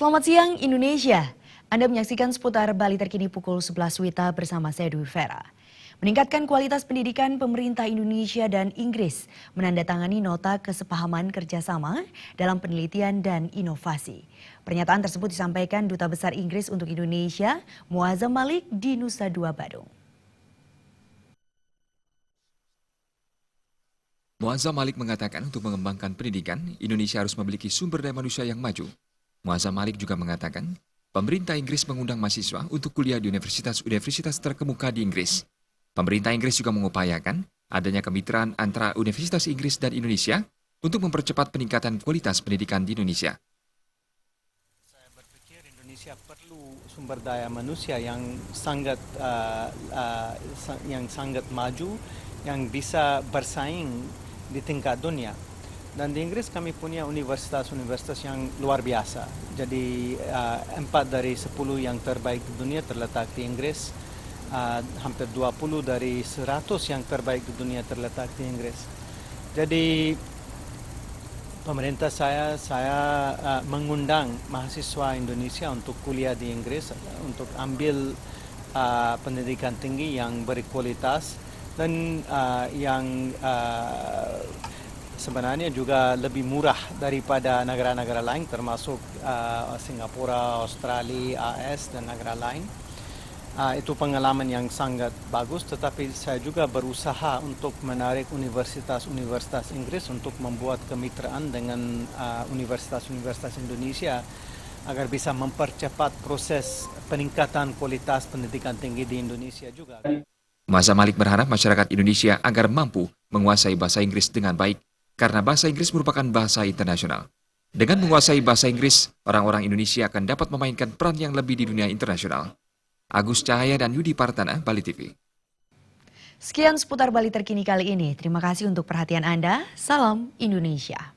Selamat siang Indonesia. Anda menyaksikan seputar Bali terkini pukul 11 WITA bersama saya Dwi Vera. Meningkatkan kualitas pendidikan, pemerintah Indonesia dan Inggris menandatangani nota kesepahaman kerjasama dalam penelitian dan inovasi. Pernyataan tersebut disampaikan Duta Besar Inggris untuk Indonesia, Muazzam Malik di Nusa Dua, Badung. Muazzam Malik mengatakan untuk mengembangkan pendidikan, Indonesia harus memiliki sumber daya manusia yang maju. Muazzam Malik juga mengatakan, pemerintah Inggris mengundang mahasiswa untuk kuliah di universitas-universitas terkemuka di Inggris. Pemerintah Inggris juga mengupayakan adanya kemitraan antara Universitas Inggris dan Indonesia untuk mempercepat peningkatan kualitas pendidikan di Indonesia. Saya berpikir Indonesia perlu sumber daya manusia yang sangat maju, yang bisa bersaing di tingkat dunia. Dan di Inggris kami punya universitas-universitas yang luar biasa. Jadi 4 dari 10 yang terbaik di dunia terletak di Inggris. Hampir 20 dari 100 yang terbaik di dunia terletak di Inggris. Jadi pemerintah saya mengundang mahasiswa Indonesia untuk kuliah di Inggris, untuk ambil pendidikan tinggi yang berkualitas dan yang sebenarnya juga lebih murah daripada negara-negara lain termasuk Singapura, Australia, AS dan negara lain. Itu pengalaman yang sangat bagus, tetapi saya juga berusaha untuk menarik universitas-universitas Inggris untuk membuat kemitraan dengan universitas-universitas Indonesia agar bisa mempercepat proses peningkatan kualitas pendidikan tinggi di Indonesia juga. Muazzam Malik berharap masyarakat Indonesia agar mampu menguasai bahasa Inggris dengan baik, karena bahasa Inggris merupakan bahasa internasional. Dengan menguasai bahasa Inggris, orang-orang Indonesia akan dapat memainkan peran yang lebih di dunia internasional. Agus Cahaya dan Yudi Partana, Bali TV. Sekian seputar Bali terkini kali ini. Terima kasih untuk perhatian Anda. Salam Indonesia.